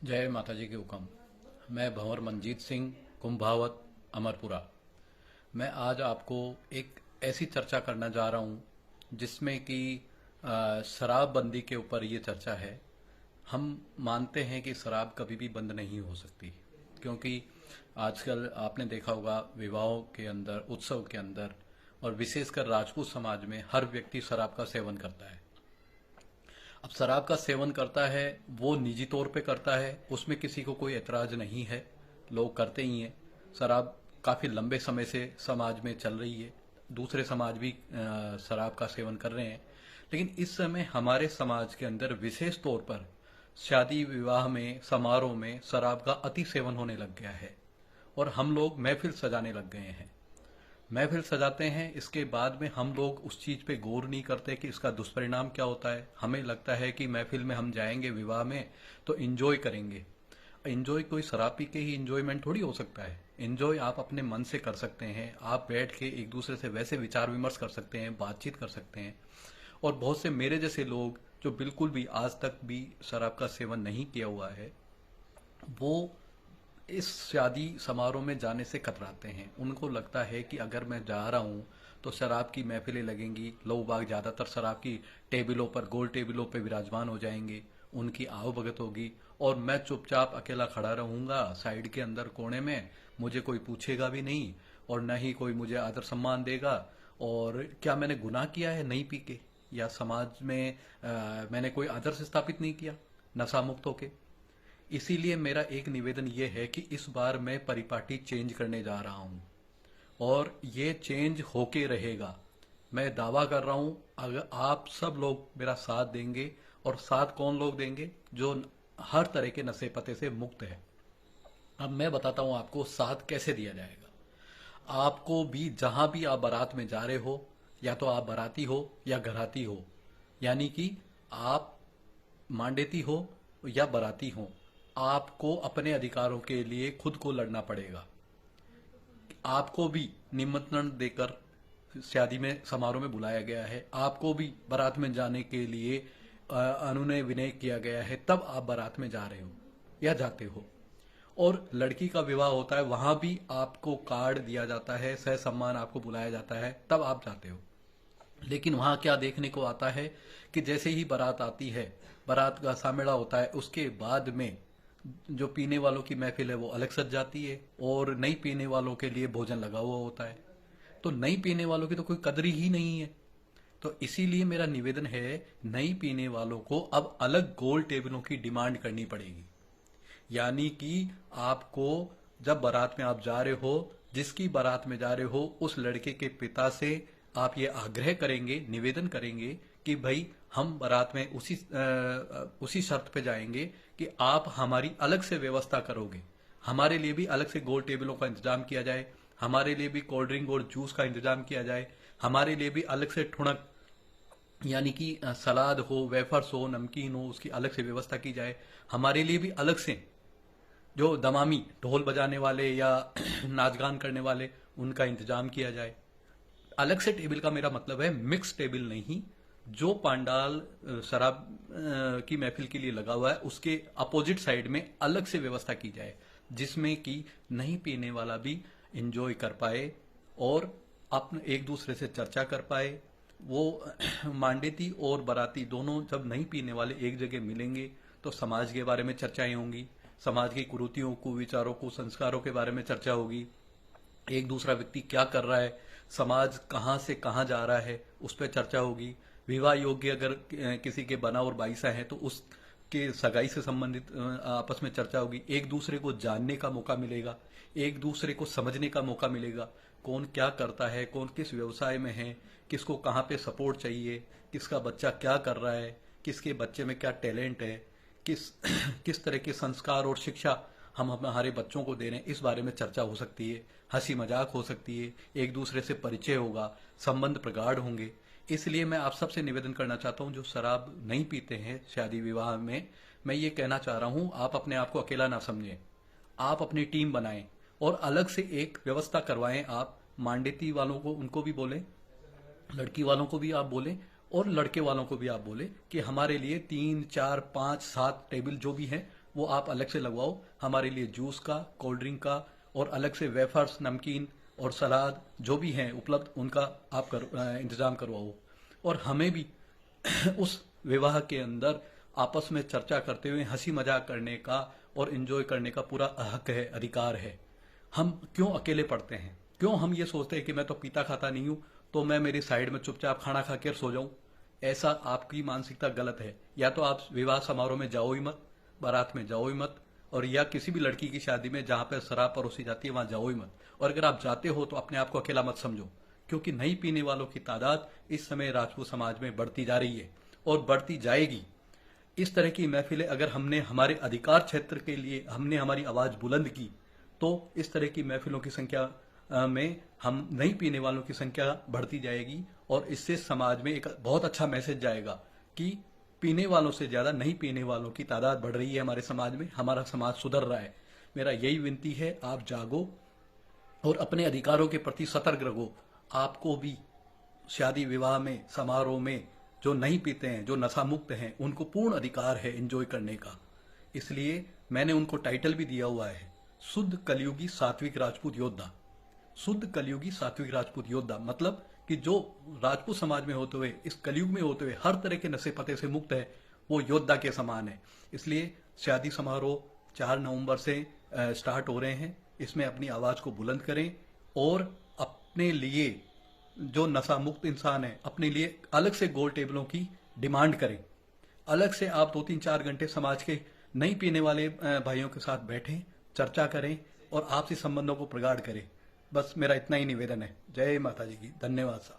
जय माता जी के हुक्म। मैं भंवर मंजीत सिंह, कुंभावत, अमरपुरा। मैं आज आपको एक ऐसी चर्चा करना जा रहा हूँ जिसमें कि शराबबंदी के ऊपर ये चर्चा है। हम मानते हैं कि शराब कभी भी बंद नहीं हो सकती, क्योंकि आजकल आपने देखा होगा विवाहों के अंदर, उत्सव के अंदर और विशेषकर राजपूत समाज में हर व्यक्ति शराब का सेवन करता है। अब शराब का सेवन करता है, वो निजी तौर पे करता है, उसमें किसी को कोई एतराज नहीं है, लोग करते ही हैं। शराब काफ़ी लंबे समय से समाज में चल रही है, दूसरे समाज भी शराब का सेवन कर रहे हैं। लेकिन इस समय हमारे समाज के अंदर विशेष तौर पर शादी विवाह में, समारोह में शराब का अति सेवन होने लग गया है और हम लोग महफिल सजाने लग गए हैं। महफिल सजाते हैं, इसके बाद में हम लोग उस चीज पे गौर नहीं करते कि इसका दुष्परिणाम क्या होता है। हमें लगता है कि महफिल में हम जाएंगे, विवाह में, तो इंजॉय करेंगे। इंजॉय कोई शराब पी के ही इंजॉयमेंट थोड़ी हो सकता है। इंजॉय आप अपने मन से कर सकते हैं, आप बैठ के एक दूसरे से वैसे विचार विमर्श कर सकते हैं, बातचीत कर सकते हैं। और बहुत से मेरे जैसे लोग जो बिल्कुल भी आज तक भी शराब का सेवन नहीं किया हुआ है, वो इस शादी समारोह में जाने से कतराते हैं। उनको लगता है कि अगर मैं जा रहा हूँ तो शराब की महफिलें लगेंगी, लोग बाग ज़्यादातर शराब की टेबलों पर, गोल टेबलों पर विराजमान हो जाएंगे, उनकी आवभगत होगी और मैं चुपचाप अकेला खड़ा रहूंगा साइड के अंदर कोने में। मुझे कोई पूछेगा भी नहीं और न ही कोई मुझे आदर सम्मान देगा। और क्या मैंने गुनाह किया है नहीं पी के, या समाज में मैंने कोई आदर्श स्थापित नहीं किया नशा मुक्त होके? इसीलिए मेरा एक निवेदन ये है कि इस बार मैं परिपाटी चेंज करने जा रहा हूँ और ये चेंज होके रहेगा। मैं दावा कर रहा हूँ, अगर आप सब लोग मेरा साथ देंगे। और साथ कौन लोग देंगे? जो हर तरह के नशे पते से मुक्त है। अब मैं बताता हूँ आपको साथ कैसे दिया जाएगा। आपको भी जहां भी आप बारात में जा रहे हो, या तो आप बाराती हो या घराती हो, यानी कि आप मांडेती हो या बाराती हो, आपको अपने अधिकारों के लिए खुद को लड़ना पड़ेगा। आपको भी निमंत्रण देकर शादी में, समारोह में बुलाया गया है, आपको भी बारात में जाने के लिए अनुनय विनय किया गया है, तब आप बारात में जा रहे हो या जाते हो। और लड़की का विवाह होता है, वहां भी आपको कार्ड दिया जाता है, सह सम्मान आपको बुलाया जाता है, तब आप जाते हो। लेकिन वहां क्या देखने को आता है कि जैसे ही बारात आती है, बारात का सामेड़ा होता है, उसके बाद में जो पीने वालों की महफिल है वो अलग सज जाती है और नहीं पीने वालों के लिए भोजन लगा हुआ होता है। तो नहीं पीने वालों की तो कोई कदर ही नहीं है। तो इसीलिए मेरा निवेदन है, नहीं पीने वालों को अब अलग गोल टेबलों की डिमांड करनी पड़ेगी। यानी कि आपको, जब बारात में आप जा रहे हो, जिसकी बारात में जा रहे हो उस लड़के के पिता से आप ये आग्रह करेंगे, निवेदन करेंगे कि भाई हम बारात में उसी शर्त पे जाएंगे कि आप हमारी अलग से व्यवस्था करोगे, हमारे लिए भी अलग से गोल टेबलों का इंतजाम किया जाए, हमारे लिए भी कोल्ड ड्रिंक और जूस का इंतजाम किया जाए, हमारे लिए भी अलग से ठुनक, यानी कि सलाद हो, वेफर्स हो, नमकीन हो, उसकी अलग से व्यवस्था की जाए। हमारे लिए भी अलग से जो दमामी ढोल बजाने वाले या नाच गान करने वाले, उनका इंतजाम किया जाए। अलग से टेबल का मेरा मतलब है मिक्स टेबल नहीं। जो पांडाल शराब की महफिल के लिए लगा हुआ है, उसके अपोजिट साइड में अलग से व्यवस्था की जाए, जिसमें कि नहीं पीने वाला भी इंजॉय कर पाए और अपने एक दूसरे से चर्चा कर पाए। वो मांडेती और बाराती दोनों जब नहीं पीने वाले एक जगह मिलेंगे तो समाज के बारे में चर्चाएं होंगी, समाज की कुरीतियों, कुविचारों, कुसंस्कारों के बारे में चर्चा होगी। एक दूसरा व्यक्ति क्या कर रहा है, समाज कहाँ से कहाँ जा रहा है, उस पर चर्चा होगी। विवाह योग्य अगर किसी के बना और बाईसा है तो उसके सगाई से संबंधित आपस में चर्चा होगी। एक दूसरे को जानने का मौका मिलेगा, एक दूसरे को समझने का मौका मिलेगा। कौन क्या करता है, कौन किस व्यवसाय में है, किसको कहाँ पे सपोर्ट चाहिए, किसका बच्चा क्या कर रहा है, किसके बच्चे में क्या टैलेंट है, किस किस तरह के संस्कार और शिक्षा हम हमारे बच्चों को दे रहे हैं, इस बारे में चर्चा हो सकती है। हंसी मजाक हो सकती है, एक दूसरे से परिचय होगा, संबंध प्रगाढ़ होंगे। इसलिए मैं आप सबसे निवेदन करना चाहता हूं, जो शराब नहीं पीते हैं शादी विवाह में, मैं ये कहना चाह रहा हूं, आप अपने आप को अकेला ना समझें। आप अपनी टीम बनाएं और अलग से एक व्यवस्था करवाएं। आप मांडेती वालों को, उनको भी बोलें, लड़की वालों को भी आप बोलें और लड़के वालों को भी आप बोले कि हमारे लिए 3, 4, 5, 7 टेबल जो भी हैं वो आप अलग से लगवाओ। हमारे लिए जूस का, कोल्ड ड्रिंक का और अलग से वेफर्स, नमकीन और सलाद जो भी हैं उपलब्ध, उनका आप इंतजाम करवाओ। और हमें भी उस विवाह के अंदर आपस में चर्चा करते हुए हंसी मजाक करने का और एंजॉय करने का पूरा हक है, अधिकार है। हम क्यों अकेले पड़ते हैं? क्यों हम ये सोचते हैं कि मैं तो पीता खाता नहीं हूं, तो मैं मेरी साइड में चुपचाप खाना खा कर सो जाऊं? ऐसा आपकी मानसिकता गलत है। या तो आप विवाह समारोह में जाओ ही मत, बारात में जाओ ही मत, और या किसी भी लड़की की शादी में जहां पर शराब परोसी जाती है वहां जाओ ही मत। और अगर आप जाते हो तो अपने आप को अकेला मत समझो, क्योंकि नहीं पीने वालों की तादाद इस समय राजपूत समाज में बढ़ती जा रही है और बढ़ती जाएगी। इस तरह की महफिलें, अगर हमने हमारे अधिकार क्षेत्र के लिए हमने हमारी आवाज बुलंद की, तो इस तरह की महफिलों की संख्या में हम नहीं पीने वालों की संख्या बढ़ती जाएगी। और इससे समाज में एक बहुत अच्छा मैसेज जाएगा कि पीने वालों से ज्यादा नहीं पीने वालों की तादाद बढ़ रही है हमारे समाज में, हमारा समाज सुधर रहा है। मेरा यही विनती है, आप जागो और अपने अधिकारों के प्रति सतर्क रहो। आपको भी शादी विवाह में, समारोह में जो नहीं पीते हैं, जो नशा मुक्त हैं, उनको पूर्ण अधिकार है एंजॉय करने का। इसलिए मैंने उनको टाइटल भी दिया हुआ है, शुद्ध कलयुगी सात्विक राजपूत योद्धा। शुद्ध कलयुगी सात्विक राजपूत योद्धा मतलब कि जो राजपूत समाज में होते हुए, इस कलयुग में होते हुए हर तरह के नशे पते से मुक्त है, वो योद्धा के समान है। इसलिए शादी समारोह 4 नवंबर से स्टार्ट हो रहे हैं। इसमें अपनी आवाज को बुलंद करें और अपने लिए, जो नशा मुक्त इंसान है, अपने लिए अलग से गोल टेबलों की डिमांड करें। अलग से आप 2-3-4 घंटे समाज के नहीं पीने वाले भाइयों के साथ बैठें, चर्चा करें और आपसी संबंधों को प्रगाढ़ करें। बस मेरा इतना ही निवेदन है। जय माता जी की। धन्यवाद साहब।